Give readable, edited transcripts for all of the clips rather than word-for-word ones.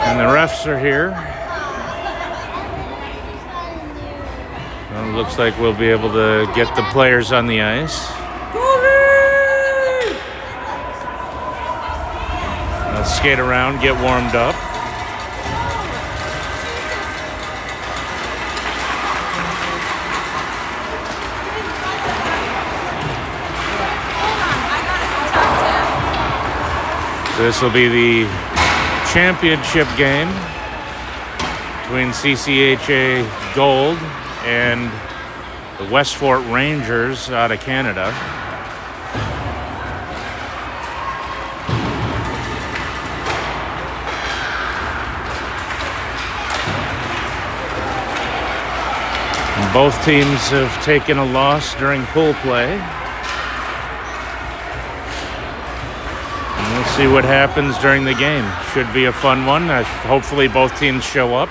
And the refs are here. Well, it looks like we'll be able to get the players on the ice. They'll skate around, get warmed up. This will be the championship game between CCHA Gold and the Westfort Rangers out of Canada. And both teams have taken a loss during pool play. We'll see what happens during the game. Should be a fun one. Hopefully both teams show up.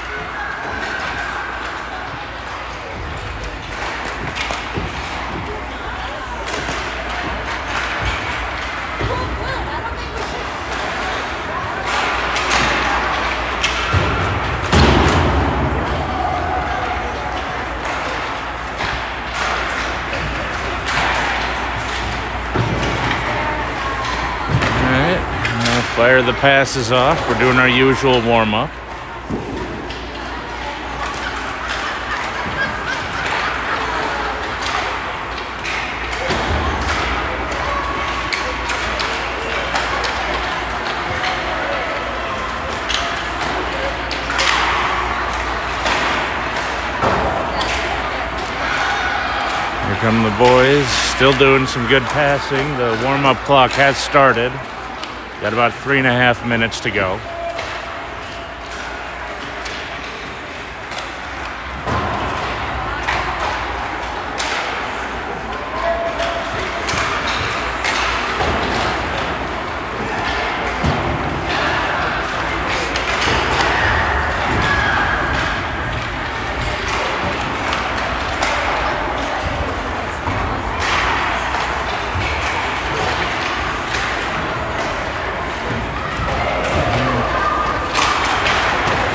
Fire the passes off. We're doing our usual warm-up. Here come the boys, still doing some good passing. The warm-up clock has started. Got about 3.5 minutes to go.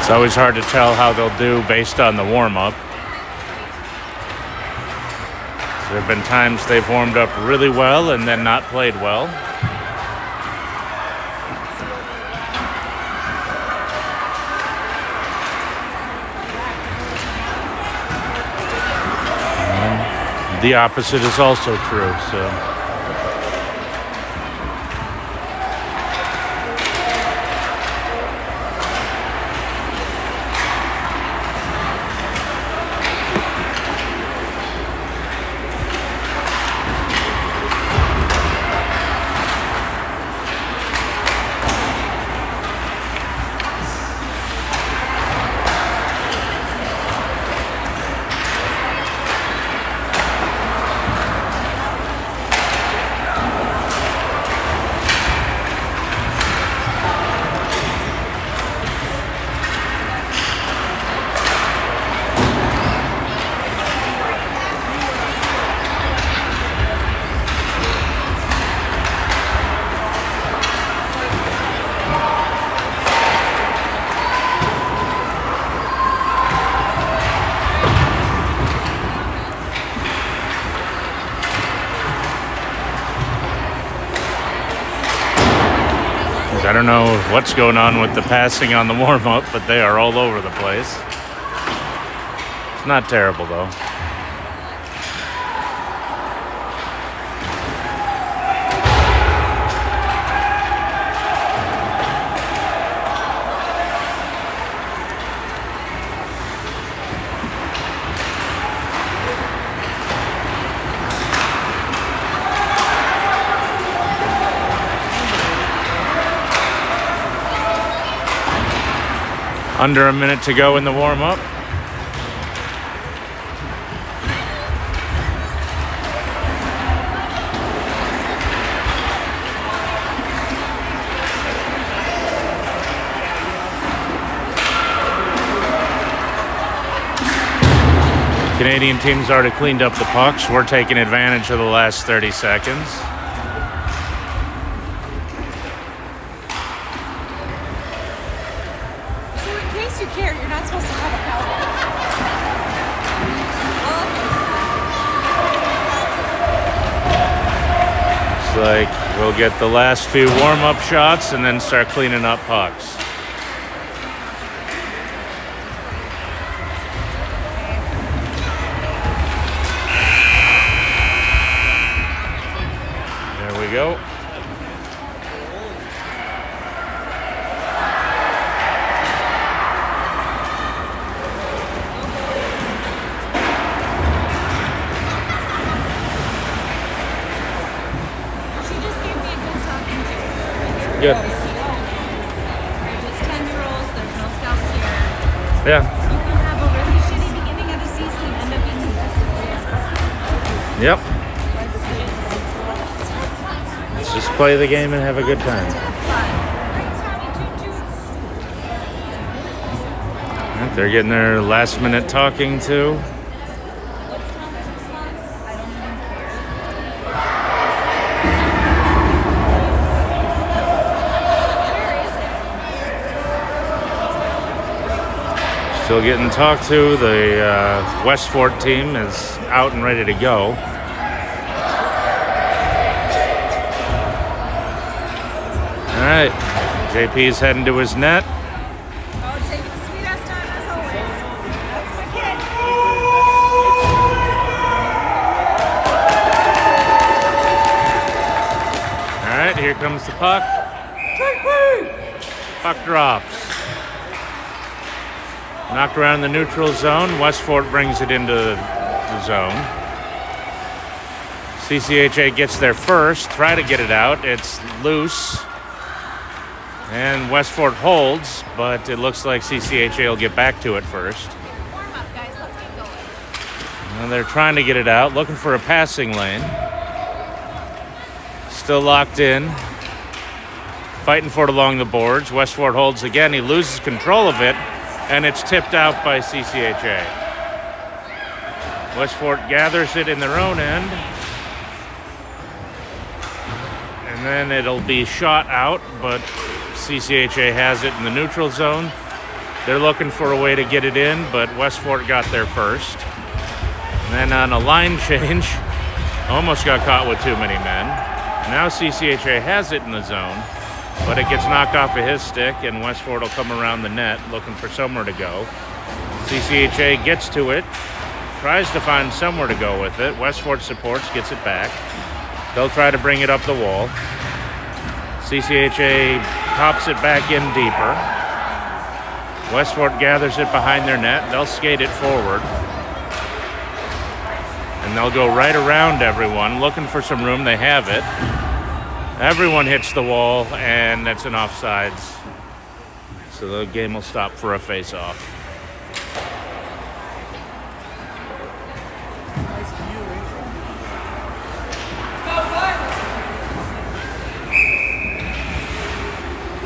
It's always hard to tell how they'll do based on the warm-up. There have been times they've warmed up really well and then not played well. And the opposite is also true, so. I don't know what's going on with the passing on the warm-up, but they are all over the place. It's not terrible, though. Under a minute to go in the warm-up. Canadian team's already cleaned up the pucks. We're taking advantage of the last 30 seconds. Looks like we'll get the last few warm-up shots and then start cleaning up pucks. There we go. Good. They're just 10-year-olds, there's no scouts here. Yeah. You can have a really shitty beginning of the season and end up being the best of the Yep. Let's just play the game and have a good time. They're getting their last minute talking too. Still getting talked to. The Westfort team is out and ready to go. All right, JP's heading to his net. Oh, taking the sweet-ass time as always. That's my kid. All right, here comes the puck. Puck drops. Knocked around the neutral zone. Westfort brings it into the zone. CCHA gets there first. Try to get it out. It's loose. And Westfort holds, but it looks like CCHA will get back to it first. Warm up, guys. Let's get going. And they're trying to get it out, looking for a passing lane. Still locked in. Fighting for it along the boards. Westfort holds again. He loses control of it. And it's tipped out by CCHA. Westfort gathers it in their own end. And then it'll be shot out, but CCHA has it in the neutral zone. They're looking for a way to get it in, but Westfort got there first. And then on a line change, almost got caught with too many men. Now CCHA has it in the zone. But it gets knocked off of his stick, and Westfort will come around the net looking for somewhere to go. CCHA gets to it, tries to find somewhere to go with it. Westfort supports, gets it back. They'll try to bring it up the wall. CCHA pops it back in deeper. Westfort gathers it behind their net. They'll skate it forward. And they'll go right around everyone, looking for some room. They have it. Everyone hits the wall, and that's an offsides. So the game will stop for a face-off.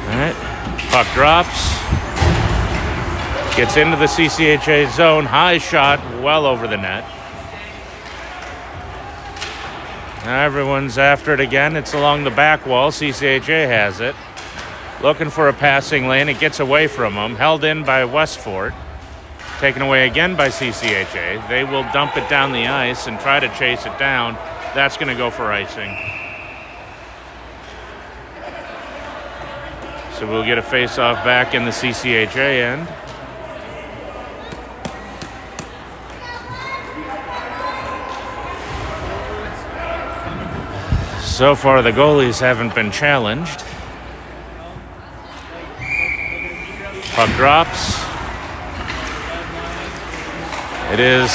All right, puck drops. Gets into the CCHA zone. High shot, well over the net. Now everyone's after it again. It's along the back wall. CCHA has it. Looking for a passing lane. It gets away from them. Held in by Westfort. Taken away again by CCHA. They will dump it down the ice and try to chase it down. That's going to go for icing. So we'll get a face-off back in the CCHA end. So far, the goalies haven't been challenged. Puck drops. It is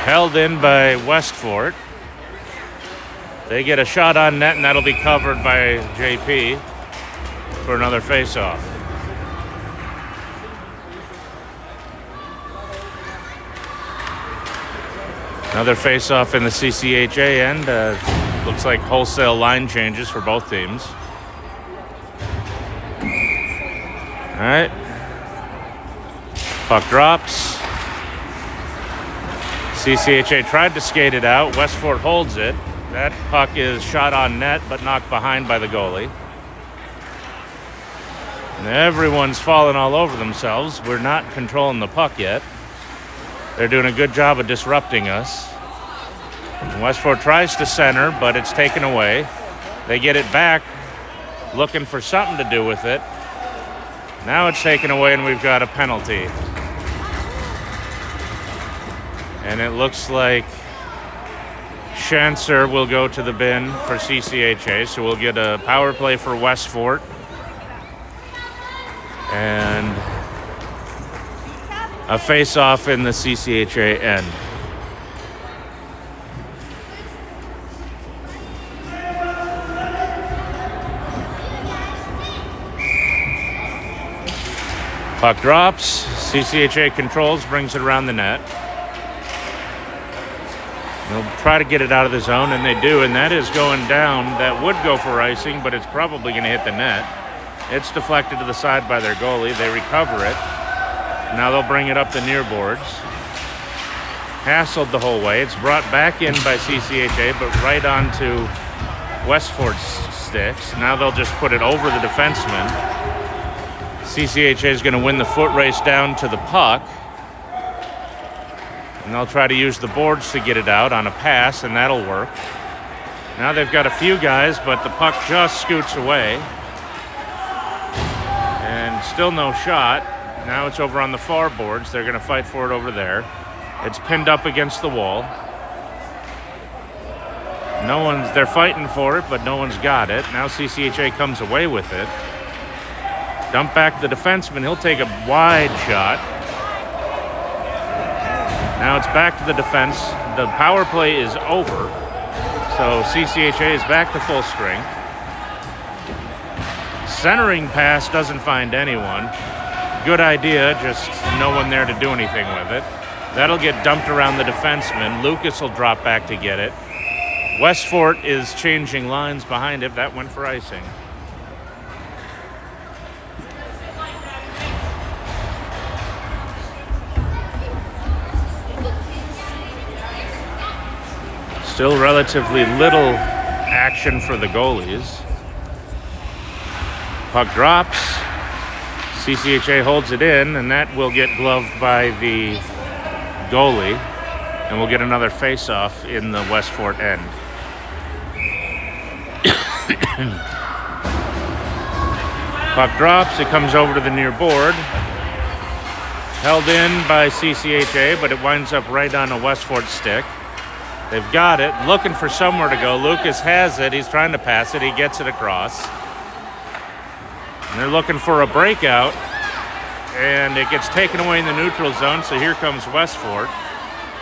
held in by Westfort. They get a shot on net, and that'll be covered by JP for another face-off. Another face-off in the CCHA end. Looks like wholesale line changes for both teams. All right. Puck drops. CCHA tried to skate it out. Westfort holds it. That puck is shot on net, but knocked behind by the goalie. And everyone's falling all over themselves. We're not controlling the puck yet. They're doing a good job of disrupting us. And Westfort tries to center, but it's taken away. They get it back, looking for something to do with it. Now it's taken away and we've got a penalty. And it looks like Schanzer will go to the bin for CCHA, so we'll get a power play for Westfort. And a face-off in the CCHA end. Puck drops, CCHA controls, brings it around the net. They'll try to get it out of the zone, and they do, and that is going down. That would go for icing, but it's probably going to hit the net. It's deflected to the side by their goalie. They recover it. Now they'll bring it up the near boards. Hassled the whole way. It's brought back in by CCHA, but right onto Westfort's sticks. Now they'll just put it over the defenseman. CCHA is going to win the foot race down to the puck. And they'll try to use the boards to get it out on a pass, and that'll work. Now they've got a few guys, but the puck just scoots away. And still no shot. Now it's over on the far boards. They're going to fight for it over there. It's pinned up against the wall. They're fighting for it, but no one's got it. Now CCHA comes away with it. Dump back the defenseman. He'll take a wide shot. Now it's back to the defense. The power play is over. So CCHA is back to full strength. Centering pass doesn't find anyone. Good idea, just no one there to do anything with it. That'll get dumped around the defenseman. Lucas will drop back to get it. Westfort is changing lines behind it. That went for icing. Still relatively little action for the goalies. Puck drops. CCHA holds it in, and that will get gloved by the goalie. And we'll get another face-off in the Westfort end. Puck drops. It comes over to the near board. Held in by CCHA, but it winds up right on a Westfort stick. They've got it, looking for somewhere to go. Lucas has it. He's trying to pass it. He gets it across. And they're looking for a breakout. And it gets taken away in the neutral zone, so here comes Westfort.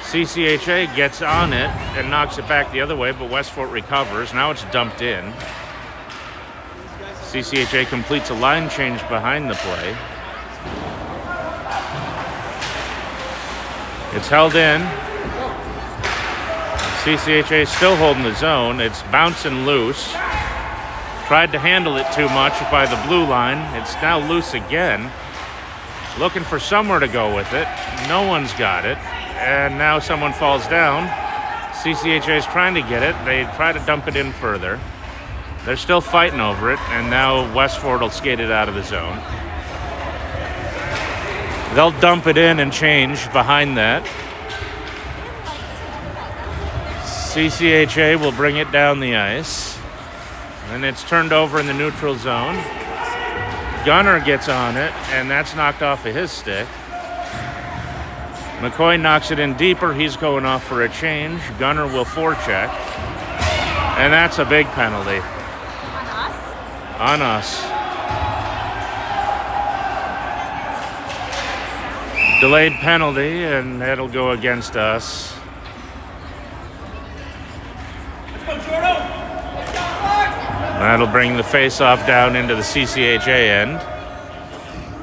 CCHA gets on it and knocks it back the other way, but Westfort recovers. Now it's dumped in. CCHA completes a line change behind the play. It's held in. CCHA still holding the zone. It's bouncing loose. Tried to handle it too much by the blue line. It's now loose again. Looking for somewhere to go with it. No one's got it. And now someone falls down. CCHA is trying to get it. They try to dump it in further. They're still fighting over it. And now Westfort will skate it out of the zone. They'll dump it in and change behind that. CCHA will bring it down the ice. And it's turned over in the neutral zone. Gunner gets on it, and that's knocked off of his stick. McCoy knocks it in deeper. He's going off for a change. Gunner will forecheck. And that's a big penalty. On us? On us. Delayed penalty, and that'll go against us. That'll bring the face-off down into the CCHA end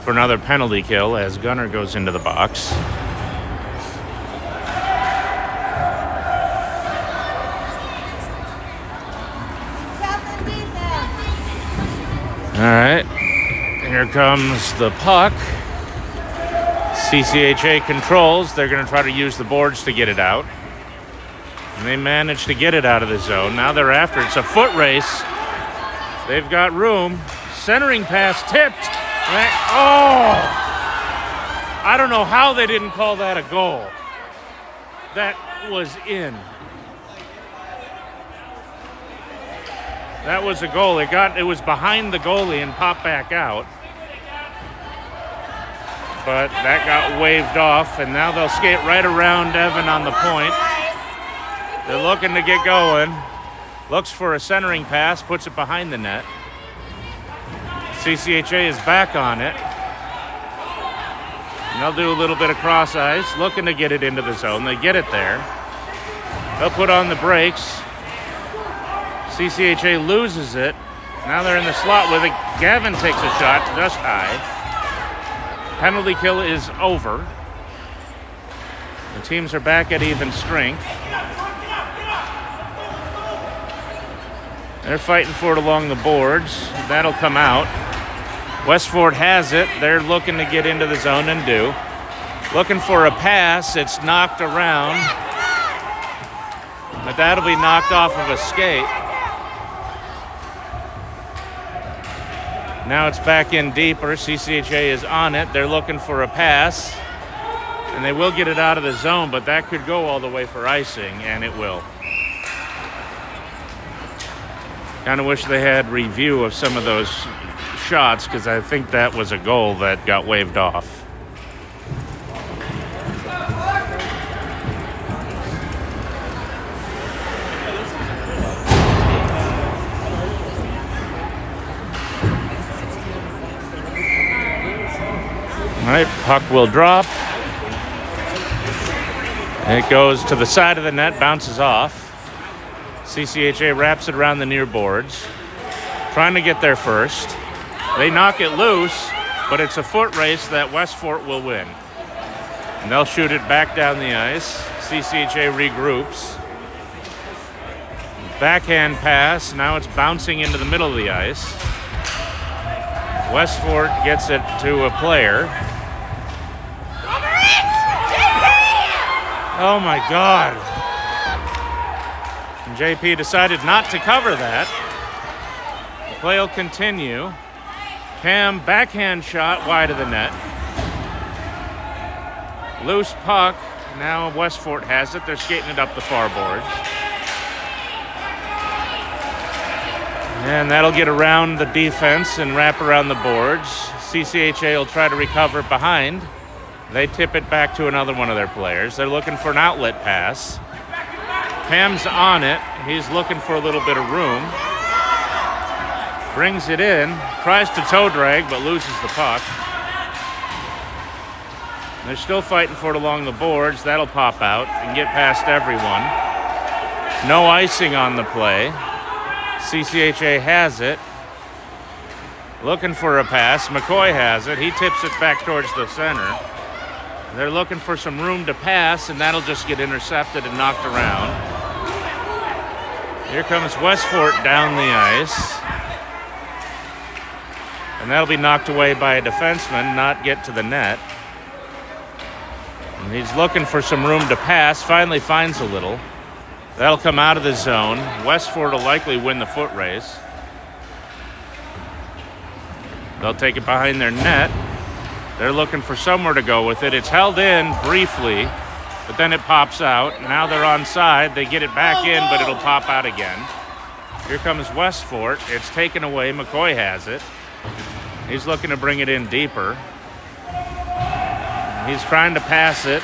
for another penalty kill as Gunner goes into the box. All right, here comes the puck. CCHA controls. They're going to try to use the boards to get it out. And they managed to get it out of the zone. Now they're after it. It's a foot race. They've got room. Centering pass tipped. Oh! I don't know how they didn't call that a goal. That was in. That was a goal. It was behind the goalie and popped back out. But that got waved off, and now they'll skate right around Evan on the point. They're looking to get going. Looks for a centering pass, puts it behind the net. CCHA is back on it. And they'll do a little bit of cross ice, looking to get it into the zone. They get it there. They'll put on the brakes. CCHA loses it. Now they're in the slot with it. Gavin takes a shot just high. Penalty kill is over. The teams are back at even strength. They're fighting for it along the boards. That'll come out. Westfort has it. They're looking to get into the zone and do. Looking for a pass. It's knocked around. But that'll be knocked off of a skate. Now it's back in deeper. CCHA is on it. They're looking for a pass. And they will get it out of the zone, but that could go all the way for icing, and it will. Kind of wish they had review of some of those shots, because I think that was a goal that got waved off. All right, puck will drop. It goes to the side of the net, bounces off. CCHA wraps it around the near boards, trying to get there first. They knock it loose, but it's a foot race that Westfort will win. And they'll shoot it back down the ice. CCHA regroups. Backhand pass, now it's bouncing into the middle of the ice. Westfort gets it to a player. Oh my God. And JP decided not to cover that. The play will continue. Cam backhand shot wide of the net. Loose puck. Now Westfort has it. They're skating it up the far boards. And that'll get around the defense and wrap around the boards. CCHA will try to recover behind. They tip it back to another one of their players. They're looking for an outlet pass. Cam's on it. He's looking for a little bit of room. Brings it in. Tries to toe drag, but loses the puck. They're still fighting for it along the boards. That'll pop out and get past everyone. No icing on the play. CCHA has it. Looking for a pass. McCoy has it. He tips it back towards the center. They're looking for some room to pass, and that'll just get intercepted and knocked around. Here comes Westfort down the ice. And that'll be knocked away by a defenseman, not get to the net. And he's looking for some room to pass, finally finds a little. That'll come out of the zone. Westfort will likely win the foot race. They'll take it behind their net. They're looking for somewhere to go with it. It's held in briefly, but then it pops out. Now they're onside. They get it back in, but it'll pop out again. Here comes Westfort. It's taken away. McCoy has it. He's looking to bring it in deeper. He's trying to pass it.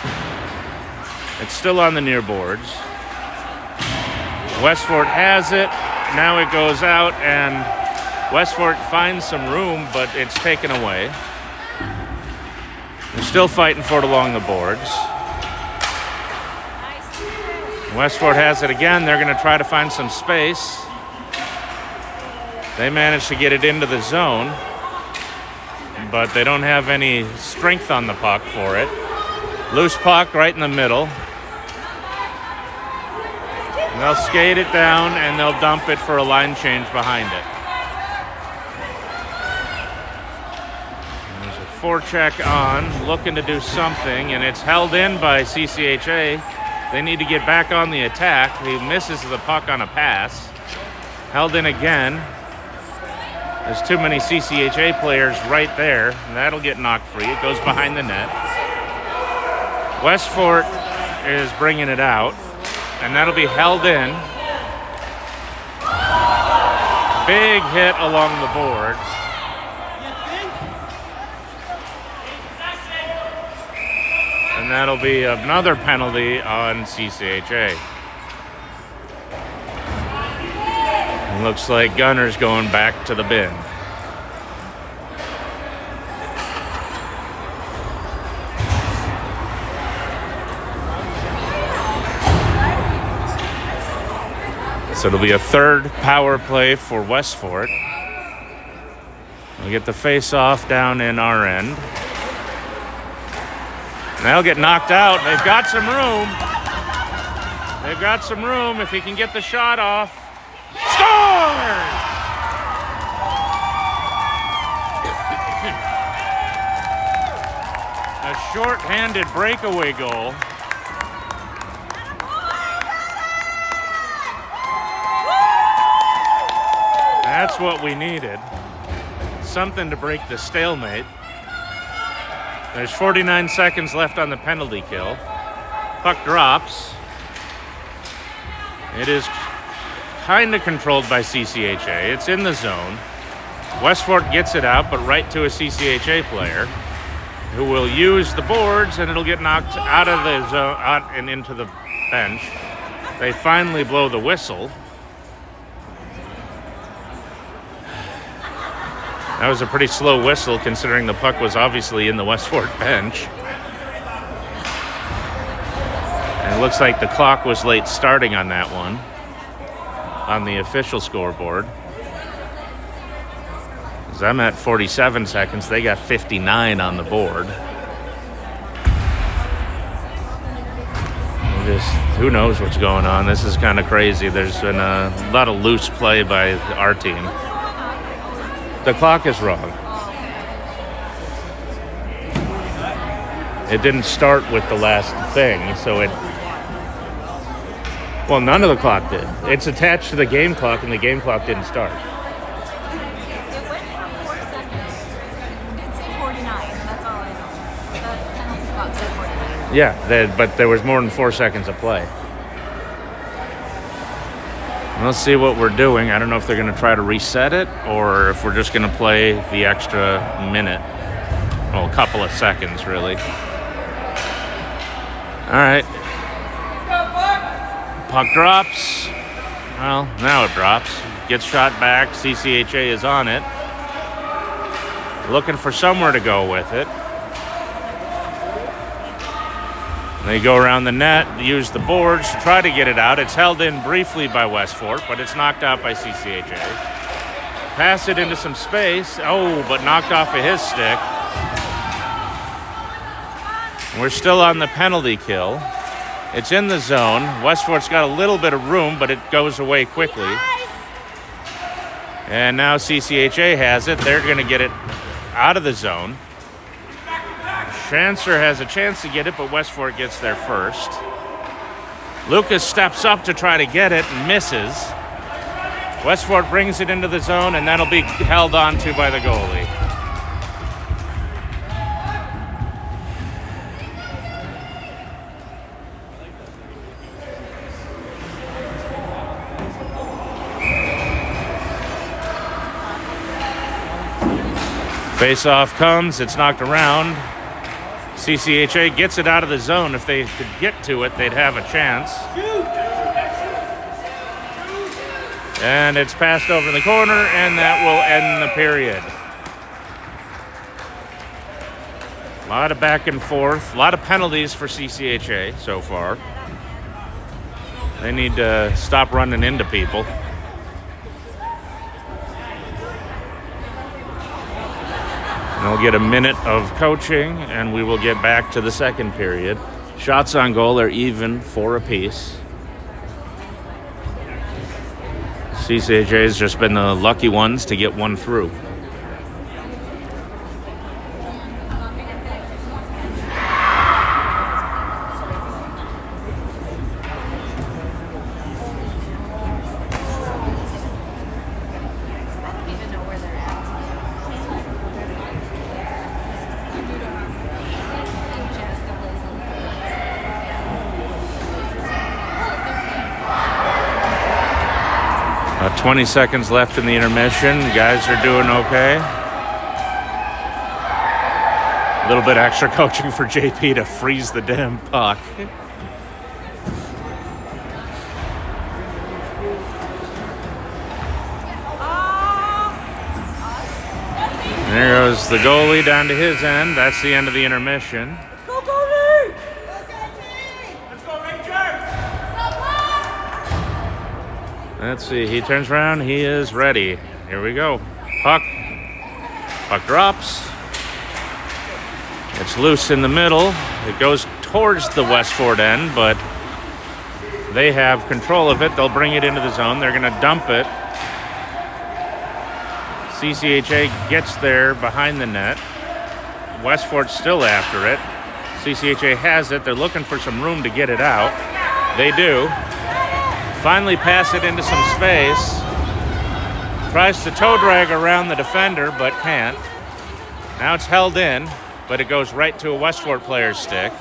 It's still on the near boards. Westfort has it. Now it goes out, and Westfort finds some room, but it's taken away. They're still fighting for it along the boards. Westfort has it again. They're going to try to find some space. They managed to get it into the zone, but they don't have any strength on the puck for it. Loose puck right in the middle. And they'll skate it down, and they'll dump it for a line change behind it. Forecheck on, looking to do something, and it's held in by CCHA. They need to get back on the attack. He misses the puck on a pass. Held in again. There's too many CCHA players right there, and that'll get knocked free. It goes behind the net. Westfort is bringing it out, and that'll be held in. Big hit along the boards. And that'll be another penalty on CCHA. It looks like Gunner's going back to the bin. So it'll be a third power play for Westfort. We'll get the face-off down in our end. And they'll get knocked out. They've got some room. They've got some room if he can get the shot off. Score! A short-handed breakaway goal. That's what we needed. Something to break the stalemate. There's 49 seconds left on the penalty kill. Puck drops. It is kind of controlled by CCHA. It's in the zone. Westfort gets it out, but right to a CCHA player who will use the boards, and it'll get knocked out of the zone, out and into the bench. They finally blow the whistle. That was a pretty slow whistle considering the puck was obviously in the Westfort bench. And it looks like the clock was late starting on that one, on the official scoreboard. As I'm at 47 seconds, they got 59 on the board. Who knows what's going on? This is kind of crazy. There's been a lot of loose play by our team. The clock is wrong. It didn't start with the last thing, so it... Well, none of the clock did. It's attached to the game clock, and the game clock didn't start. It went for 4 seconds. It did say 49. That's all I know. The penalty clock said 49. Yeah, but there was more than 4 seconds of play. Let's see what we're doing. I don't know if they're going to try to reset it or if we're just going to play the extra minute. Well, a couple of seconds, really. All right. Puck drops. Well, now it drops. Gets shot back. CCHA is on it. Looking for somewhere to go with it. They go around the net, use the boards to try to get it out. It's held in briefly by Westfort, but it's knocked out by CCHA. Pass it into some space. Oh, but knocked off of his stick. We're still on the penalty kill. It's in the zone. Westfort's got a little bit of room, but it goes away quickly. And now CCHA has it. They're going to get it out of the zone. Chancer has a chance to get it, but Westfort gets there first. Lucas steps up to try to get it and misses. Westfort brings it into the zone, and that'll be held on to by the goalie. Face-off comes, it's knocked around. CCHA gets it out of the zone. If they could get to it, they'd have a chance. And it's passed over in the corner, and that will end the period. A lot of back and forth, a lot of penalties for CCHA so far. They need to stop running into people. And we'll get a minute of coaching, and we will get back to the second period. Shots on goal are even, 4 apiece. CCHA has just been the lucky ones to get one through. 20 seconds left in the intermission. Guys are doing okay. A little bit extra coaching for JP to freeze the damn puck. There goes the goalie down to his end. That's the end of the intermission. Go, goalie! Let's go, Rangers! Let's see. He turns around. He is ready. Here we go. Puck. Puck drops. It's loose in the middle. It goes towards the Westfort end, but they have control of it. They'll bring it into the zone. They're going to dump it. CCHA gets there behind the net. Westfort's still after it. CCHA has it. They're looking for some room to get it out. They do. Finally pass it into some space. Tries to toe drag around the defender, but can't. Now it's held in, but it goes right to a Westfort player's stick.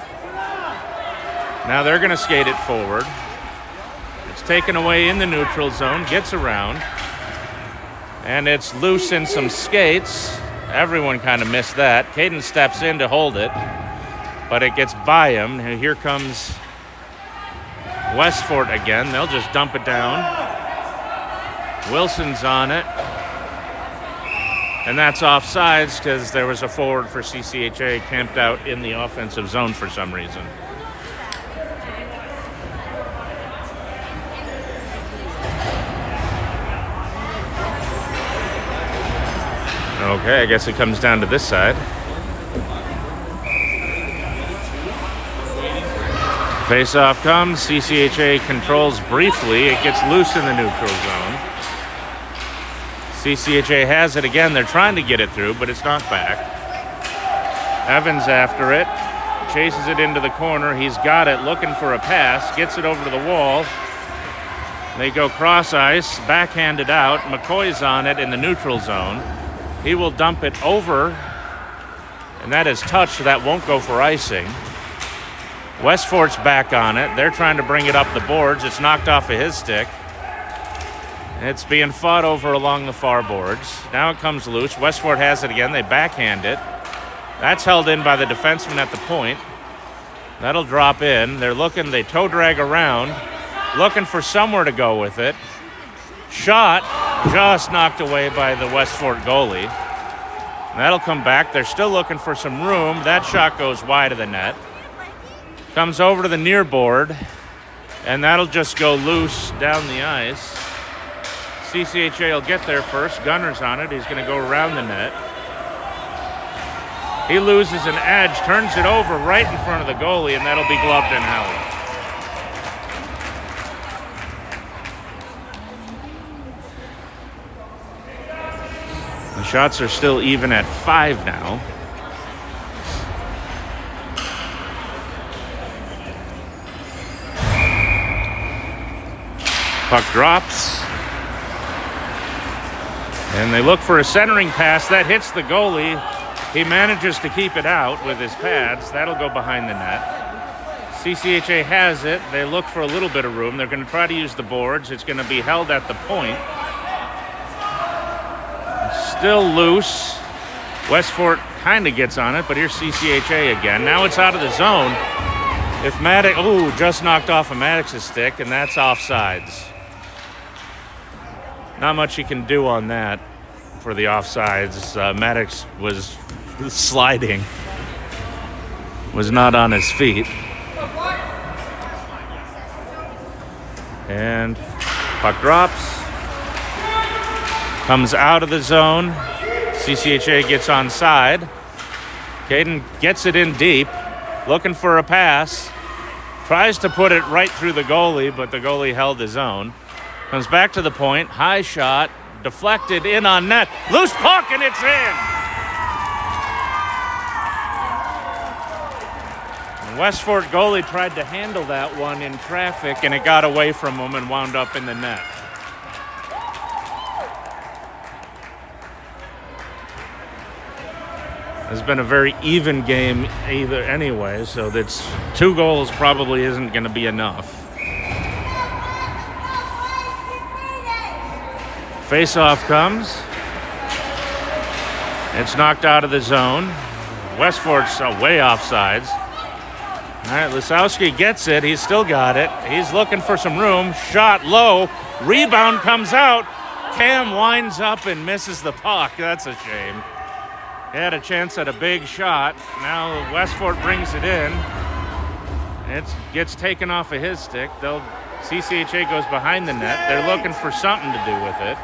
Now they're going to skate it forward. It's taken away in the neutral zone, gets around. And it's loose in some skates. Everyone kind of missed that. Caden steps in to hold it, but it gets by him. And here comes Westfort again. They'll just dump it down. Wilson's on it. And that's offsides because there was a forward for CCHA camped out in the offensive zone for some reason. Okay, I guess it comes down to this side. Face-off comes. CCHA controls briefly. It gets loose in the neutral zone. CCHA has it again. They're trying to get it through, but it's knocked back. Evans after it. Chases it into the corner. He's got it, looking for a pass. Gets it over to the wall. They go cross ice, backhanded out. McCoy's on it in the neutral zone. He will dump it over, and that is touched, so that won't go for icing. Westfort's back on it. They're trying to bring it up the boards. It's knocked off of his stick. It's being fought over along the far boards. Now it comes loose. Westfort has it again. They backhand it. That's held in by the defenseman at the point. That'll drop in. They're looking, they toe drag around, looking for somewhere to go with it. Shot just knocked away by the Westfort goalie. That'll come back. They're still looking for some room. That shot goes wide of the net. Comes over to the near board, and that'll just go loose down the ice. CCHA will get there first. Gunner's on it. He's going to go around the net. He loses an edge, turns it over right in front of the goalie, and that'll be gloved and held. The shots are still even at 5 now. Puck drops. And they look for a centering pass. That hits the goalie. He manages to keep it out with his pads. That'll go behind the net. CCHA has it. They look for a little bit of room. They're going to try to use the boards. It's going to be held at the point. Still loose. Westfort kind of gets on it, but here's CCHA again. Now it's out of the zone. If Maddox, just knocked off of Maddox's stick, and that's offsides. Not much you can do on that for the offsides. Maddox was sliding, was not on his feet. And puck drops. Comes out of the zone. CCHA gets onside. Caden gets it in deep, looking for a pass. Tries to put it right through the goalie, but the goalie held his own. Comes back to the point. High shot. Deflected in on net. Loose puck, and it's in! And Westfort goalie tried to handle that one in traffic, and it got away from him and wound up in the net. It's been a very even game anyway, so that's 2 goals probably isn't going to be enough. Face-off comes. It's knocked out of the zone. Westfort's way offsides. All right, Lisowski gets it. He's still got it. He's looking for some room. Shot low. Rebound comes out. Cam winds up and misses the puck. That's a shame. He had a chance at a big shot. Now Westfort brings it in. It gets taken off of his stick. CCHA goes behind the net. They're looking for something to do with it.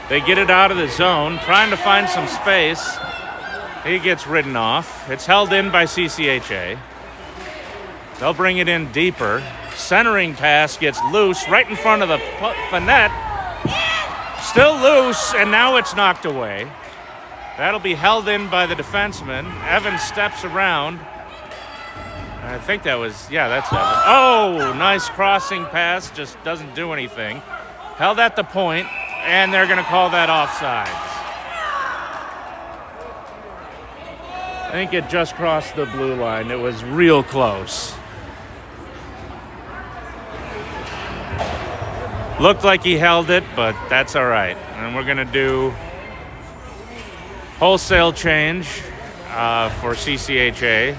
They get it out of the zone, trying to find some space. He gets ridden off. It's held in by CCHA. They'll bring it in deeper. Centering pass gets loose right in front of the net. Still loose, and now it's knocked away. That'll be held in by the defenseman. Evans steps around. I think that's Evans. Oh, nice crossing pass. Just doesn't do anything. Held at the point, and they're going to call that offsides. I think it just crossed the blue line. It was real close. Looked like he held it, but that's all right. And we're going to do wholesale change for CCHA.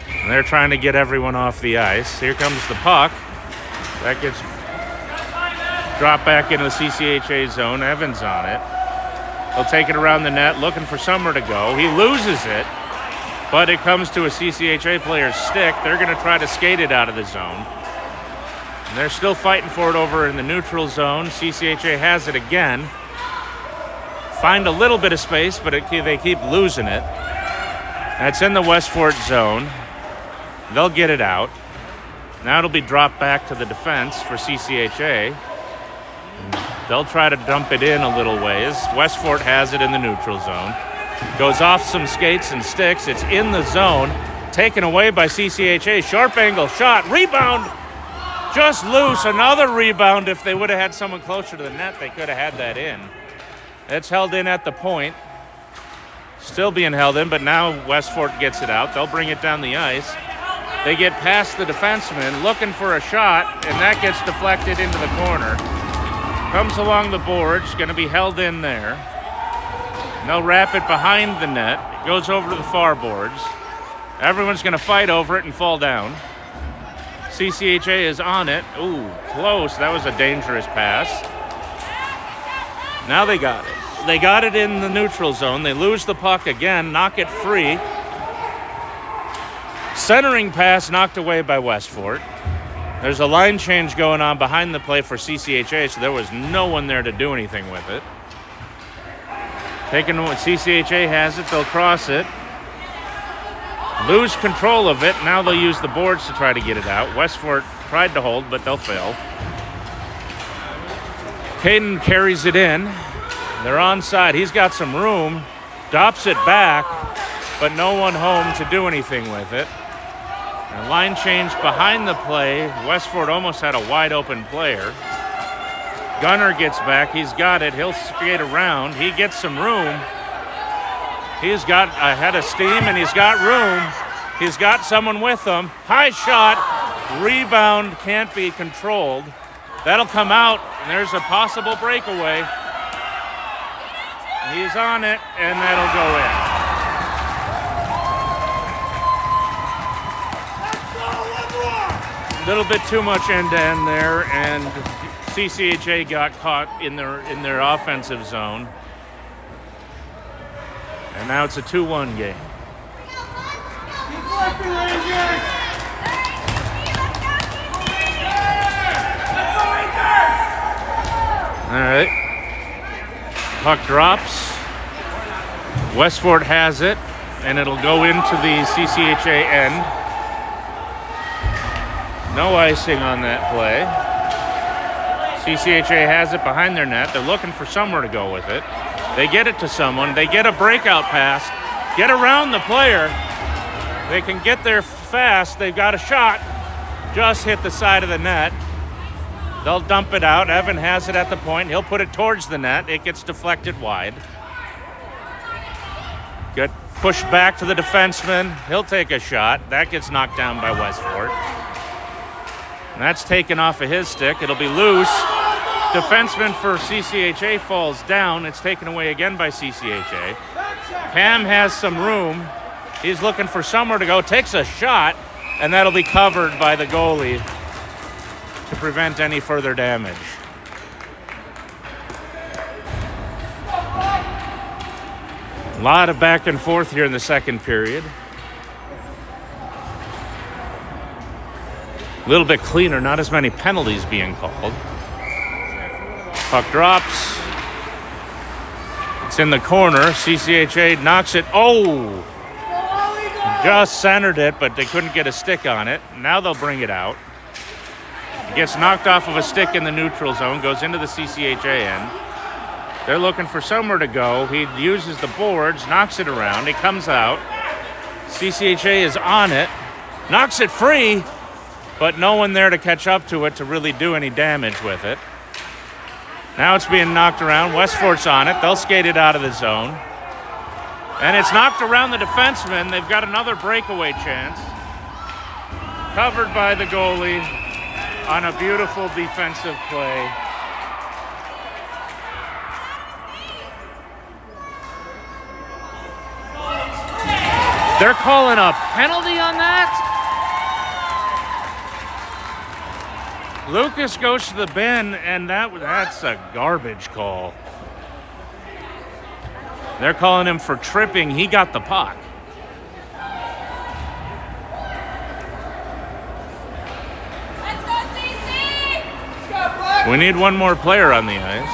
And they're trying to get everyone off the ice. Here comes the puck. That gets dropped back into the CCHA zone. Evans on it. He'll take it around the net, looking for somewhere to go. He loses it, but it comes to a CCHA player's stick. They're going to try to skate it out of the zone. And they're still fighting for it over in the neutral zone. CCHA has it again. Find a little bit of space, but they keep losing it. That's in the Westfort zone. They'll get it out. Now it'll be dropped back to the defense for CCHA. They'll try to dump it in a little ways. Westfort has it in the neutral zone. Goes off some skates and sticks. It's in the zone. Taken away by CCHA. Sharp angle shot. Rebound. Just loose. Another rebound. If they would have had someone closer to the net, they could have had that in. It's held in at the point. Still being held in, but now Westfort gets it out. They'll bring it down the ice. They get past the defenseman, looking for a shot, and that gets deflected into the corner. Comes along the boards, going to be held in there. And they'll wrap it behind the net. It goes over to the far boards. Everyone's going to fight over it and fall down. CCHA is on it. Ooh, close. That was a dangerous pass. Now they got it. They got it in the neutral zone. They lose the puck again, knock it free. Centering pass knocked away by Westfort. There's a line change going on behind the play for CCHA, so there was no one there to do anything with it. CCHA has it, they'll cross it. Lose control of it, now they'll use the boards to try to get it out. Westfort tried to hold, but they'll fail. Caden carries it in. They're onside. He's got some room. Dops it back, but no one home to do anything with it. And line change behind the play. Westfort almost had a wide open player. Gunner gets back. He's got it. He'll skate around. He gets some room. He's got a head of steam and he's got room. He's got someone with him. High shot. Rebound can't be controlled. That'll come out, and there's a possible breakaway. He's on it, and that'll go in. A little bit too much end-to-end there, and CCHA got caught in their offensive zone. And now it's a 2-1 game. All right. Puck drops. Westfort has it, and it'll go into the CCHA end. No icing on that play. CCHA has it behind their net. They're looking for somewhere to go with it. They get it to someone. They get a breakout pass. Get around the player. They can get there fast. They've got a shot. Just hit the side of the net. They'll dump it out. Evan has it at the point. He'll put it towards the net. It gets deflected wide. Good. Pushed back to the defenseman. He'll take a shot. That gets knocked down by Westfort. And that's taken off of his stick. It'll be loose. Defenseman for CCHA falls down. It's taken away again by CCHA. Cam has some room. He's looking for somewhere to go. Takes a shot, and that'll be covered by the goalie to prevent any further damage. A lot of back and forth here in the second period. A little bit cleaner, not as many penalties being called. Puck drops. It's in the corner. CCHA knocks it. Oh! Just centered it, but they couldn't get a stick on it. Now they'll bring it out. It gets knocked off of a stick in the neutral zone, goes into the CCHA end. They're looking for somewhere to go. He uses the boards, knocks it around. It comes out. CCHA is on it, knocks it free, but no one there to catch up to it to really do any damage with it. Now it's being knocked around. Westfort's on it. They'll skate it out of the zone. And it's knocked around the defenseman. They've got another breakaway chance. Covered by the goalie on a beautiful defensive play. They're calling a penalty on that? Lucas goes to the bin, and that's a garbage call. They're calling him for tripping. He got the puck. Let's go, CC! We need one more player on the ice.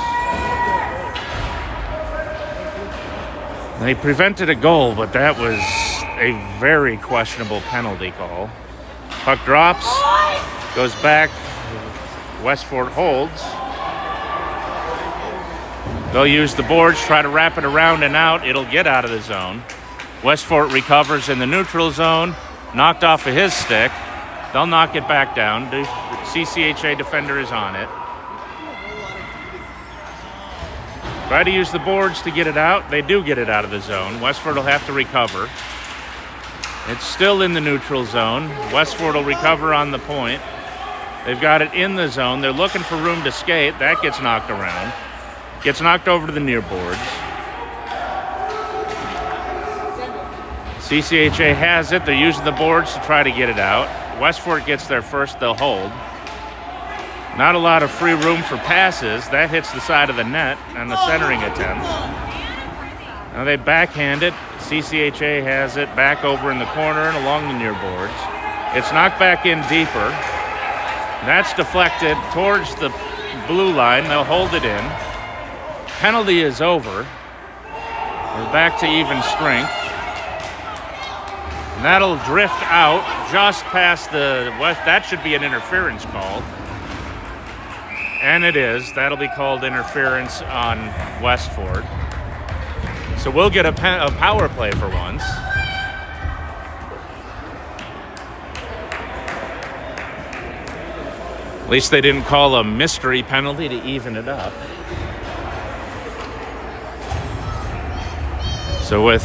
They prevented a goal, but that was a very questionable penalty call. Puck drops, goes back. Westfort holds. They'll use the boards, try to wrap it around and out. It'll get out of the zone. Westfort recovers in the neutral zone, knocked off of his stick. They'll knock it back down. The CCHA defender is on it. Try to use the boards to get it out. They do get it out of the zone. Westfort will have to recover. It's still in the neutral zone. Westfort will recover on the point. They've got it in the zone. They're looking for room to skate. That gets knocked around. Gets knocked over to the near boards. CCHA has it. They're using the boards to try to get it out. Westfort gets there first. They'll hold. Not a lot of free room for passes. That hits the side of the net on the centering attempt. Now they backhand it. CCHA has it back over in the corner and along the near boards. It's knocked back in deeper. That's deflected towards the blue line. They'll hold it in. Penalty is over. We're back to even strength. And that'll drift out just past the west. That should be an interference call. And it is. That'll be called interference on Westfort. So we'll get a power play for once. At least they didn't call a mystery penalty to even it up. So with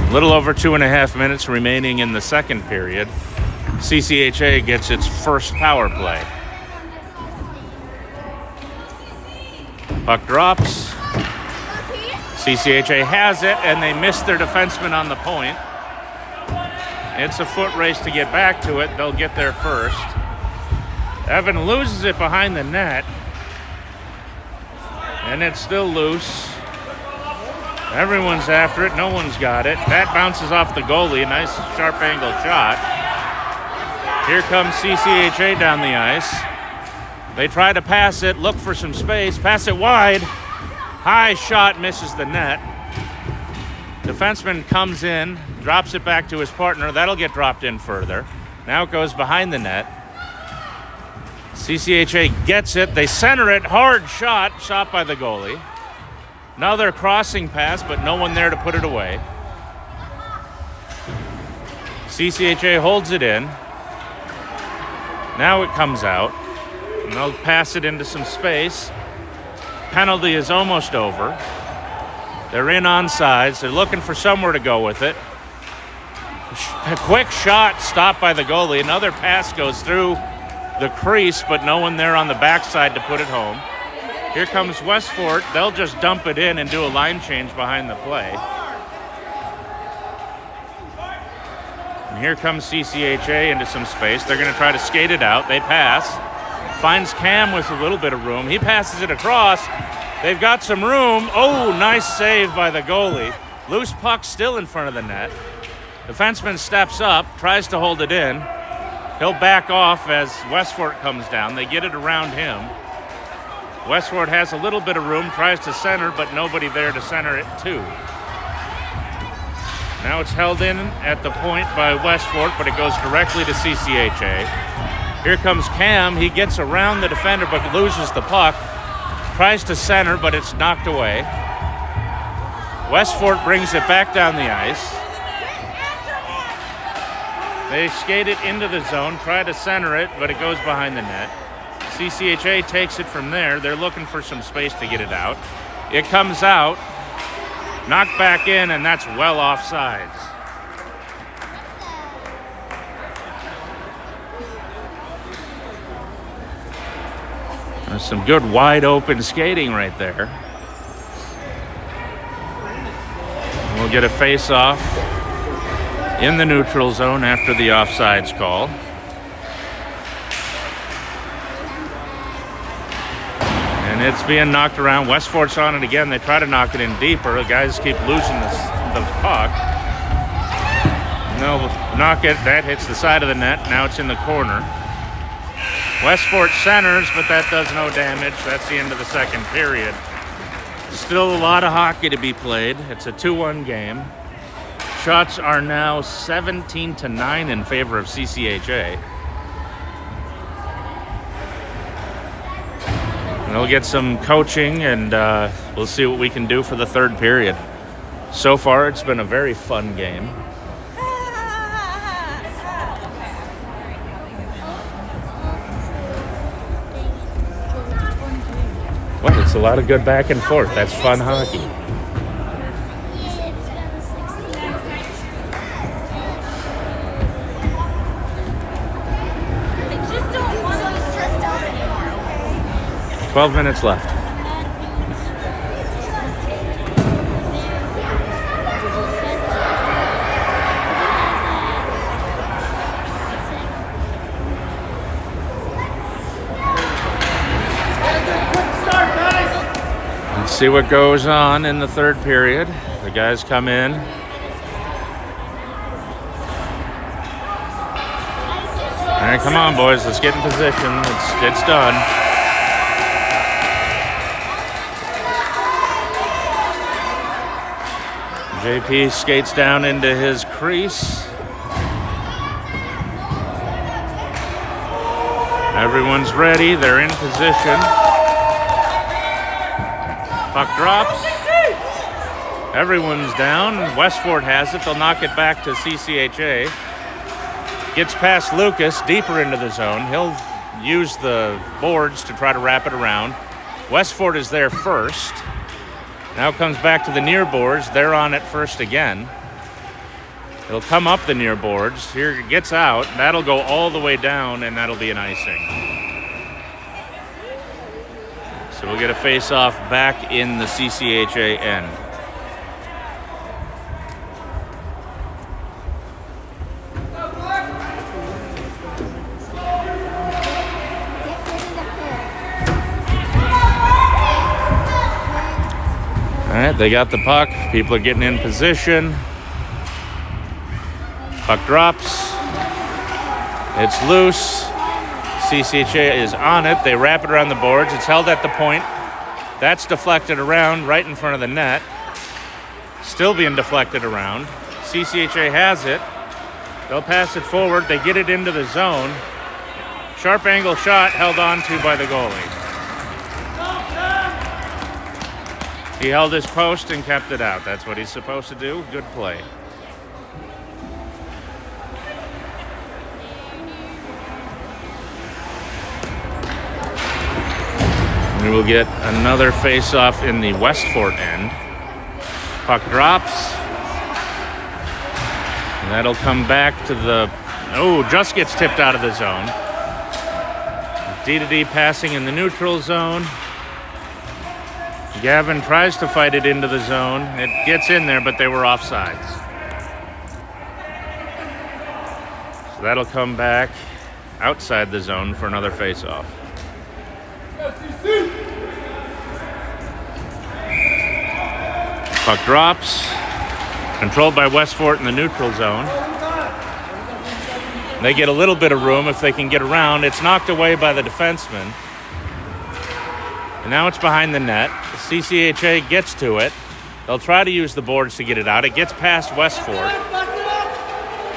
a little over 2.5 minutes remaining in the second period, CCHA gets its first power play. Puck drops. CCHA has it, and they miss their defenseman on the point. It's a foot race to get back to it. They'll get there first. Evan loses it behind the net, and it's still loose. Everyone's after it. No one's got it. That bounces off the goalie. A nice sharp angle shot. Here comes CCHA down the ice. They try to pass it, look for some space, pass it wide. High shot misses the net. Defenseman comes in, drops it back to his partner. That'll get dropped in further. Now it goes behind the net. CCHA gets it. They center it. Hard shot by the goalie. Another crossing pass, but no one there to put it away. CCHA holds it in. Now it comes out. And they'll pass it into some space. Penalty is almost over. They're in on sides. They're looking for somewhere to go with it. A quick shot stopped by the goalie. Another pass goes through the crease, but no one there on the backside to put it home. Here comes Westfort. They'll just dump it in and do a line change behind the play. And here comes CCHA into some space. They're going to try to skate it out. They pass. Finds Cam with a little bit of room. He passes it across. They've got some room. Oh, nice save by the goalie. Loose puck still in front of the net. Defenseman steps up, tries to hold it in. He'll back off as Westfort comes down. They get it around him. Westfort has a little bit of room, tries to center, but nobody there to center it to. Now it's held in at the point by Westfort, but it goes directly to CCHA. Here comes Cam. He gets around the defender, but loses the puck. Tries to center, but it's knocked away. Westfort brings it back down the ice. They skate it into the zone, try to center it, but it goes behind the net. CCHA takes it from there. They're looking for some space to get it out. It comes out, knocked back in, and that's well offsides. There's some good wide open skating right there. We'll get a face-off in the neutral zone after the offsides call. And it's being knocked around. Westfort's on it again. They try to knock it in deeper. The guys keep losing the puck. And they'll knock it. That hits the side of the net. Now it's in the corner. Westfort centers, but that does no damage. That's the end of the second period. Still a lot of hockey to be played. It's a 2-1 game. Shots are now 17-9 in favor of CCHA. And they'll get some coaching, and we'll see what we can do for the third period. So far, it's been a very fun game. Well, it's a lot of good back and forth. That's fun hockey. Just don't want to be stressed out anymore, okay? 12 minutes left. Let's see what goes on in the third period. The guys come in. All right, come on, boys. Let's get in position. It's done. JP skates down into his crease. Everyone's ready. They're in position. Puck drops. Everyone's down. Westfort has it. They'll knock it back to CCHA. Gets past Lucas, deeper into the zone. He'll use the boards to try to wrap it around. Westfort is there first. Now comes back to the near boards. They're on it first again. It'll come up the near boards. Here it gets out. That'll go all the way down, and that'll be an icing. So we'll get a face-off back in the CCHA end. All right, they got the puck. People are getting in position. Puck drops. It's loose. CCHA is on it. They wrap it around the boards. It's held at the point. That's deflected around right in front of the net. Still being deflected around. CCHA has it. They'll pass it forward. They get it into the zone. Sharp angle shot held on to by the goalie. He held his post and kept it out. That's what he's supposed to do. Good play. We will get another face-off in the Westfort end. Puck drops. And that'll come back to the... Oh, just gets tipped out of the zone. D-to-D passing in the neutral zone. Gavin tries to fight it into the zone. It gets in there, but they were offsides. So that'll come back outside the zone for another face-off. Puck drops. Controlled by Westfort in the neutral zone. They get a little bit of room if they can get around. It's knocked away by the defenseman. And now it's behind the net. CCHA gets to it. They'll try to use the boards to get it out. It gets past Westfort.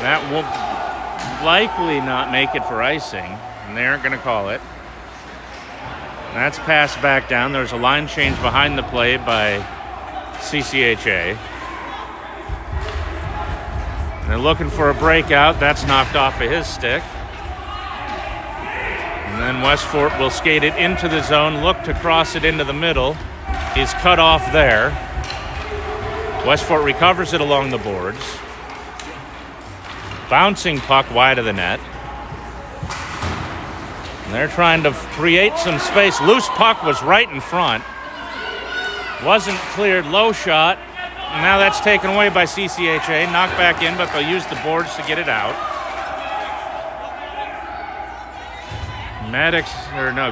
That will likely not make it for icing, and they aren't going to call it. That's passed back down. There's a line change behind the play by CCHA. And they're looking for a breakout. That's knocked off of his stick. And then Westfort will skate it into the zone, look to cross it into the middle. He's cut off there. Westfort recovers it along the boards. Bouncing puck wide of the net. And they're trying to create some space. Loose puck was right in front. Wasn't cleared. Low shot. Now that's taken away by CCHA. Knocked back in, but they'll use the boards to get it out.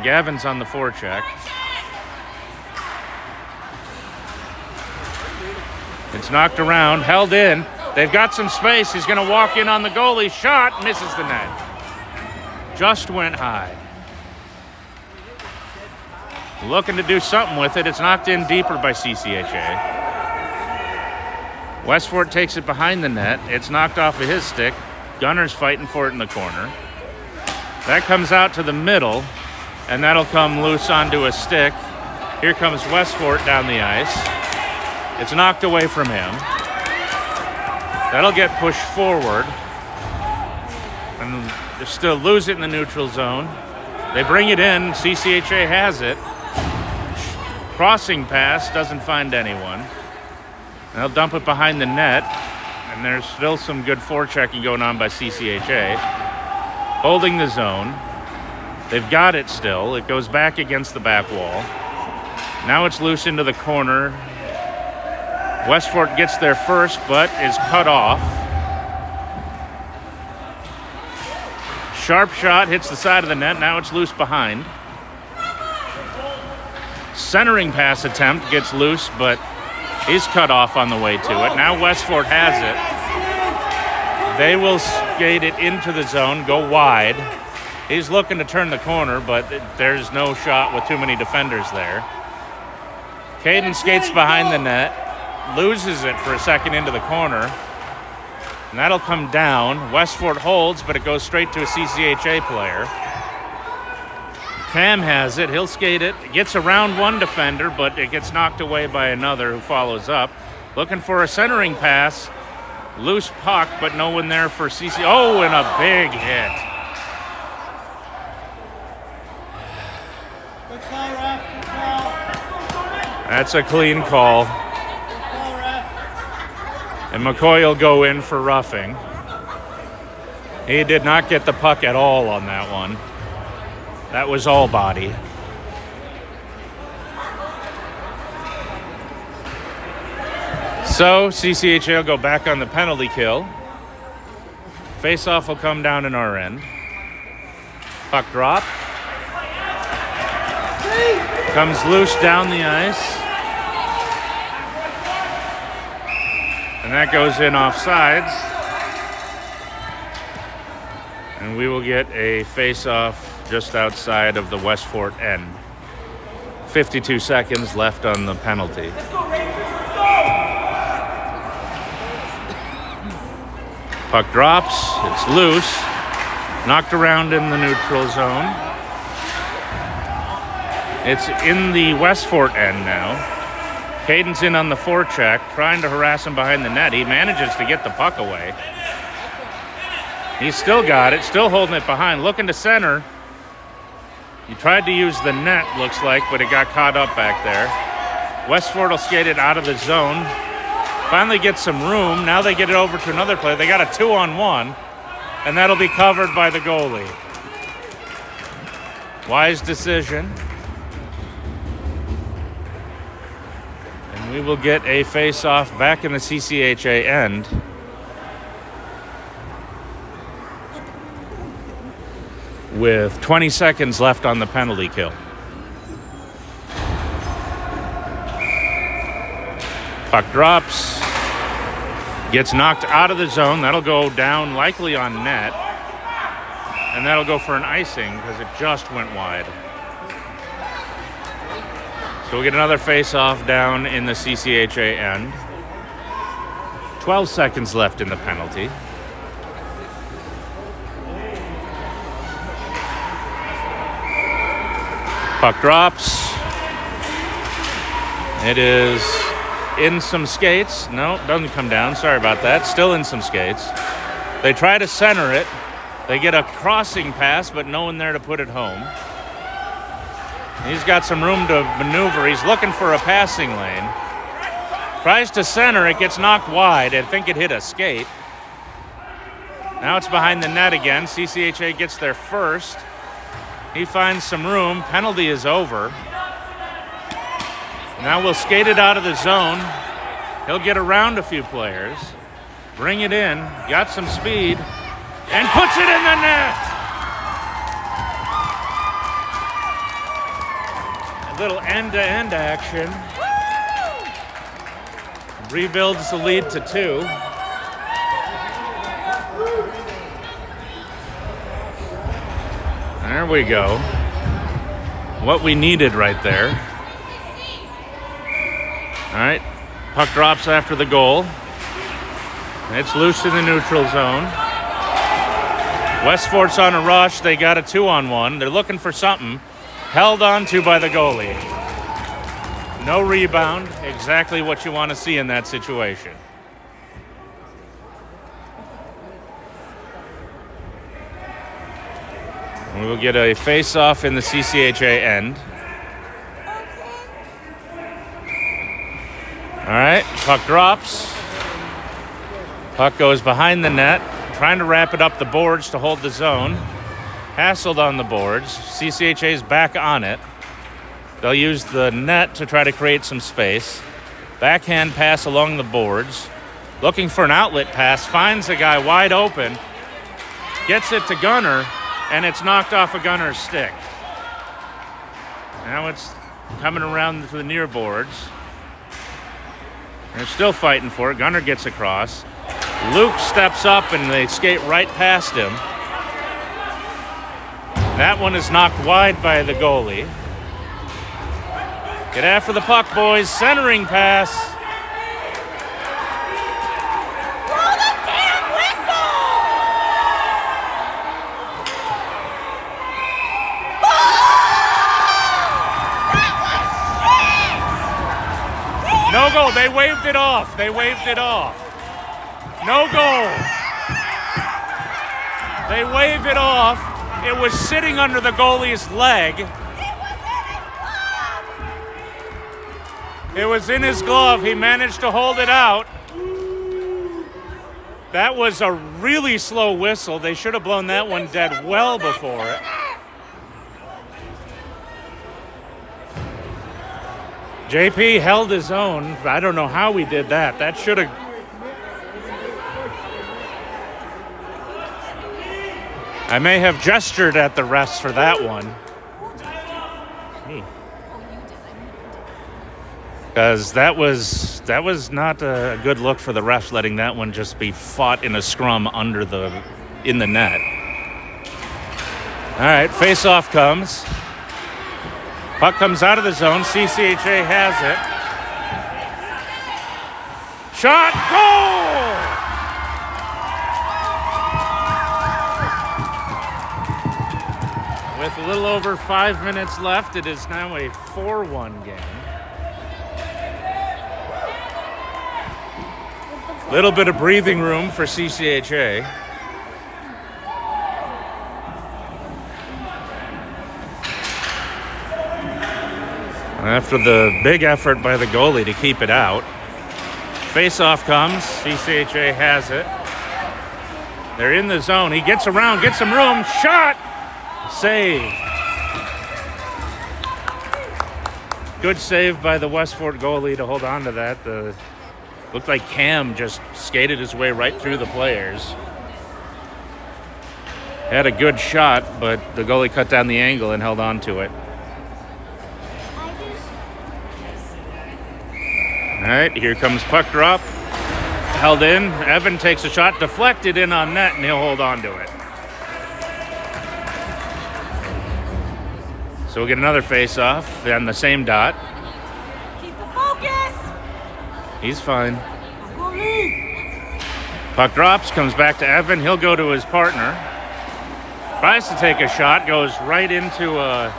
Gavin's on the forecheck. It's knocked around, held in. They've got some space. He's going to walk in on the goalie. Shot, misses the net. Just went high. Looking to do something with it. It's knocked in deeper by CCHA. Westfort takes it behind the net. It's knocked off of his stick. Gunner's fighting for it in the corner. That comes out to the middle, and that'll come loose onto a stick. Here comes Westfort down the ice. It's knocked away from him. That'll get pushed forward. And they still lose it in the neutral zone. They bring it in. CCHA has it. Crossing pass, doesn't find anyone. They'll dump it behind the net. And there's still some good forechecking going on by CCHA. Holding the zone. They've got it still. It goes back against the back wall. Now it's loose into the corner. Westfort gets there first, but is cut off. Sharp shot hits the side of the net. Now it's loose behind. Centering pass attempt gets loose, but he's cut off on the way to it. Now Westfort has it. They will skate it into the zone, go wide. He's looking to turn the corner, but there's no shot with too many defenders there. Caden skates behind the net, loses it for a second into the corner, and that'll come down. Westfort holds, but it goes straight to a CCHA player. Cam has it. He'll skate it. It gets around one defender, but it gets knocked away by another who follows up. Looking for a centering pass. Loose puck, but no one there for CC. Oh, and a big hit. Good call, ref. Good call. That's a clean call. Good call, ref. And McCoy will go in for roughing. He did not get the puck at all on that one. That was all body. So CCHA will go back on the penalty kill. Face-off will come down in our end. Puck drop. Comes loose down the ice. And that goes in offsides. And we will get a face-off just outside of the Westfort end. 52 seconds left on the penalty. Puck drops, it's loose, knocked around in the neutral zone. It's in the Westfort end now. Caden's in on the forecheck, trying to harass him behind the net. He manages to get the puck away. He's still got it, still holding it behind, looking to center. He tried to use the net, looks like, but it got caught up back there. Westfort will skate it out of the zone. Finally gets some room. Now they get it over to another player. They got a 2-on-1, and that'll be covered by the goalie. Wise decision. We will get a face-off back in the CCHA end. With 20 seconds left on the penalty kill. Puck drops. Gets knocked out of the zone. That'll go down likely on net. And that'll go for an icing because it just went wide. So we'll get another face-off down in the CCHA end. 12 seconds left in the penalty. Puck drops. It is in some skates. No, doesn't come down. Sorry about that. Still in some skates. They try to center it. They get a crossing pass, but no one there to put it home. He's got some room to maneuver. He's looking for a passing lane. Tries to center. It gets knocked wide. I think it hit a skate. Now it's behind the net again. CCHA gets there first. He finds some room. Penalty is over. Now we'll skate it out of the zone. He'll get around a few players. Bring it in. Got some speed. And puts it in the net. A little end-to-end action. Rebuilds the lead to 2. There we go. What we needed right there. All right, puck drops after the goal. It's loose in the neutral zone. Westfort's on a rush. They got a 2-on-1. They're looking for something. Held on to by the goalie. No rebound. Exactly what you want to see in that situation. We will get a face-off in the CCHA end. All right, puck drops. Puck goes behind the net, trying to wrap it up the boards to hold the zone. Hassled on the boards. CCHA's back on it. They'll use the net to try to create some space. Backhand pass along the boards. Looking for an outlet pass. Finds a guy wide open. Gets it to Gunner, and it's knocked off a Gunner's stick. Now it's coming around to the near boards. They're still fighting for it. Gunner gets across. Luke steps up, and they skate right past him. That one is knocked wide by the goalie. Get after the puck, boys. Centering pass. Blow the damn whistle! That was shit! No goal. They waved it off. They waved it off. No goal. They wave it off. It was sitting under the goalie's leg. It was in his glove. He managed to hold it out. That was a really slow whistle. They should have blown that one dead well before it. JP held his own. I don't know how he did that. That should have... I may have gestured at the refs for that one. Because that was not a good look for the refs, letting that one just be fought in a scrum in the net. All right, face-off comes. Puck comes out of the zone. CCHA has it. Shot, goal! With a little over 5 minutes left, it is now a 4-1 game. Little bit of breathing room for CCHA. After the big effort by the goalie to keep it out. Face-off comes. CCHA has it. They're in the zone. He gets around, gets some room. Shot! Save. Good save by the Westfort goalie to hold on to that. Looked like Cam just skated his way right through the players. Had a good shot, but the goalie cut down the angle and held on to it. All right, here comes puck drop. Held in. Evan takes a shot, deflected in on net, and he'll hold on to it. So we'll get another face-off on the same dot. Keep the focus. He's fine. Puck drops, comes back to Evan. He'll go to his partner. Tries to take a shot, goes right into a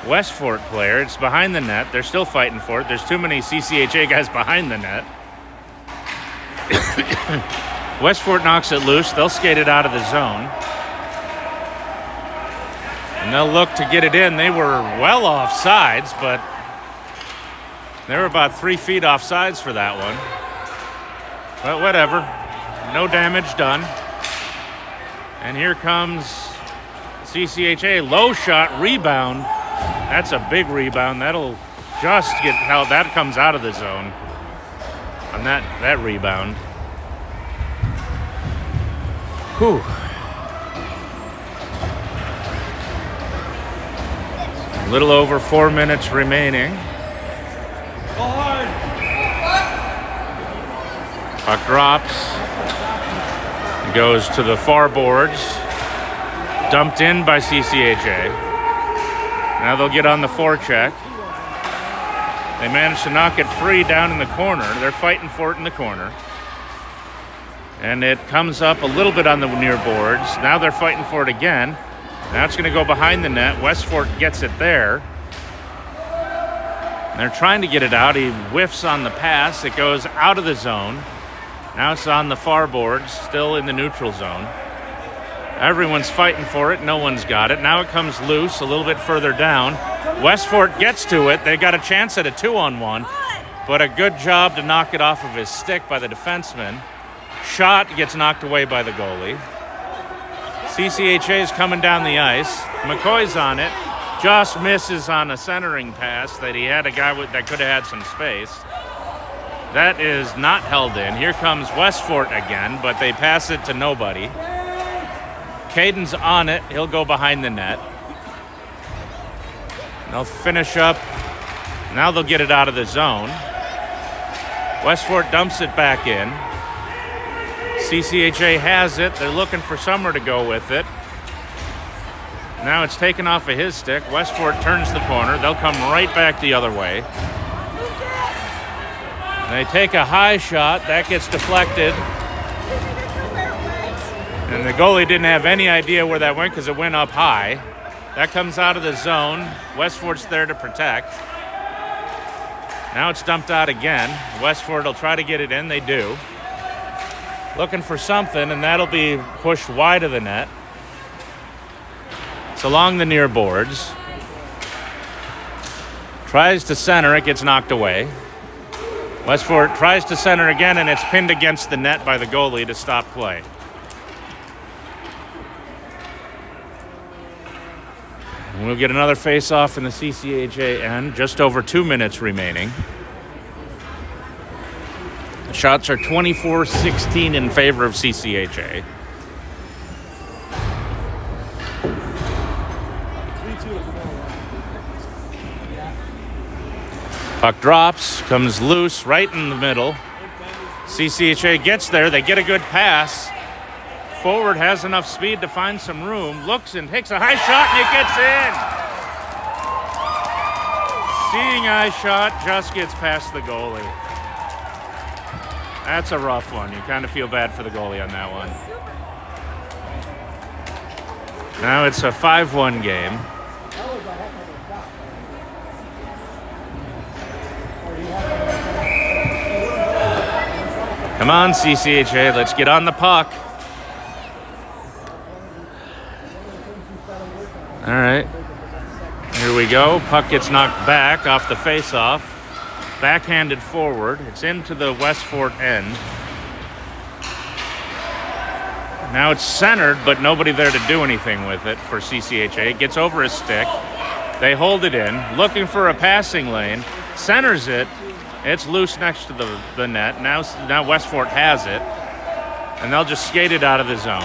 Westfort player. It's behind the net. They're still fighting for it. There's too many CCHA guys behind the net. Westfort knocks it loose. They'll skate it out of the zone. And they'll look to get it in. They were well off sides, but they were about 3 feet off sides for that one. But whatever. No damage done. And here comes CCHA. Low shot, rebound. That's a big rebound. That'll just get held. That comes out of the zone on that rebound. Whew. A little over 4 minutes remaining. Go hard. Puck drops. Goes to the far boards. Dumped in by CCHA. Now they'll get on the forecheck. They managed to knock it free down in the corner. They're fighting for it in the corner. And it comes up a little bit on the near boards. Now they're fighting for it again. Now it's going to go behind the net. Westfort gets it there. And they're trying to get it out. He whiffs on the pass. It goes out of the zone. Now it's on the far boards, still in the neutral zone. Everyone's fighting for it. No one's got it. Now it comes loose a little bit further down. Westfort gets to it. They got a chance at a 2-on-1, but a good job to knock it off of his stick by the defenseman. Shot gets knocked away by the goalie. CCHA is coming down the ice. McCoy's on it. Just misses on a centering pass that he had a guy that could have had some space. That is not held in. Here comes Westfort again, but they pass it to nobody. Caden's on it. He'll go behind the net. They'll finish up. Now they'll get it out of the zone. Westfort dumps it back in. CCHA has it. They're looking for somewhere to go with it. Now it's taken off of his stick. Westfort turns the corner. They'll come right back the other way. They take a high shot. That gets deflected. And the goalie didn't have any idea where that went because it went up high. That comes out of the zone. Westfort's there to protect. Now it's dumped out again. Westfort will try to get it in. They do. Looking for something, and that'll be pushed wide of the net. It's along the near boards. Tries to center. It gets knocked away. Westfort tries to center again, and it's pinned against the net by the goalie to stop play. And we'll get another face-off in the CCHA end. Just over 2 minutes remaining. The shots are 24-16 in favor of CCHA. 3-2. Puck drops, comes loose right in the middle. CCHA gets there. They get a good pass. Forward has enough speed to find some room. Looks and takes a high shot, and it gets in. Seeing eye shot, just gets past the goalie. That's a rough one. You kind of feel bad for the goalie on that one. Now it's a 5-1 game. Come on, CCHA, let's get on the puck. All right, here we go. Puck gets knocked back off the face-off. Backhanded forward. It's into the Westfort end. Now it's centered, but nobody there to do anything with it for CCHA. It gets over his stick. They hold it in, looking for a passing lane. Centers it. It's loose next to the net. Now Westfort has it. And they'll just skate it out of the zone.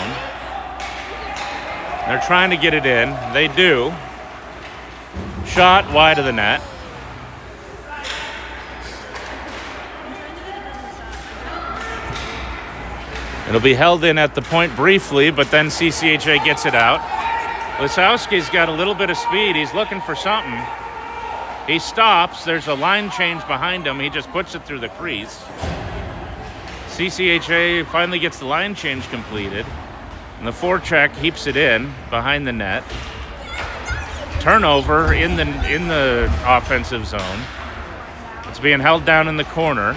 They're trying to get it in. They do. Shot wide of the net. It'll be held in at the point briefly, but then CCHA gets it out. Lisowski's got a little bit of speed. He's looking for something. He stops. There's a line change behind him. He just puts it through the crease. CCHA finally gets the line change completed. And the forecheck keeps it in behind the net. Turnover in the offensive zone. It's being held down in the corner.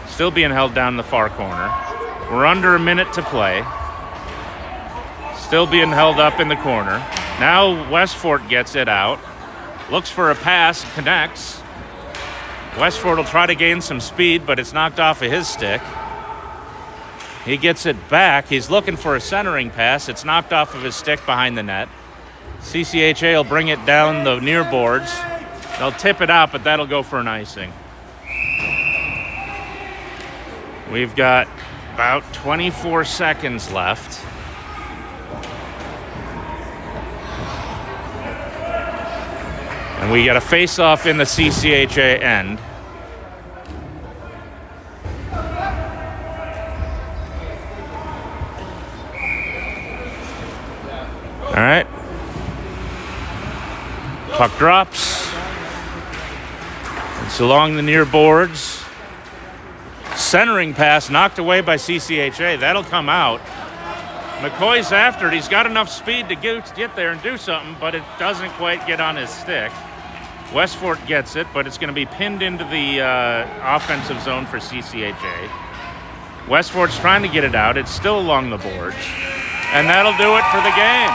Still being held down in the far corner. We're under a minute to play. Still being held up in the corner. Now Westfort gets it out. Looks for a pass, connects. Westfort will try to gain some speed, but it's knocked off of his stick. He gets it back. He's looking for a centering pass. It's knocked off of his stick behind the net. CCHA will bring it down the near boards. They'll tip it out, but that'll go for an icing. We've got about 24 seconds left. And we got a face-off in the CCHA end. All right. Puck drops. It's along the near boards. Centering pass knocked away by CCHA. That'll come out. McCoy's after it. He's got enough speed to get there and do something, but it doesn't quite get on his stick. Westfort gets it, but it's going to be pinned into the offensive zone for CCHA. Westfort's trying to get it out. It's still along the boards. And that'll do it for the game.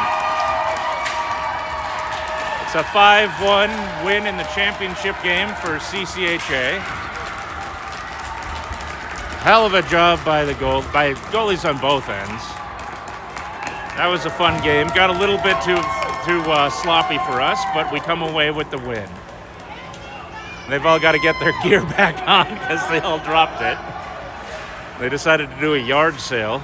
It's a 5-1 win in the championship game for CCHA. Hell of a job by goalies on both ends. That was a fun game. Got a little bit too sloppy for us, but we come away with the win. They've all got to get their gear back on because they all dropped it. They decided to do a yard sale.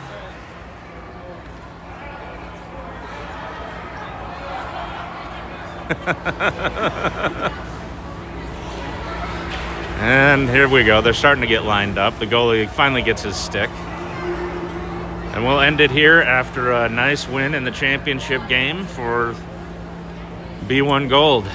And here we go. They're starting to get lined up. The goalie finally gets his stick. And we'll end it here after a nice win in the championship game for B1 Gold.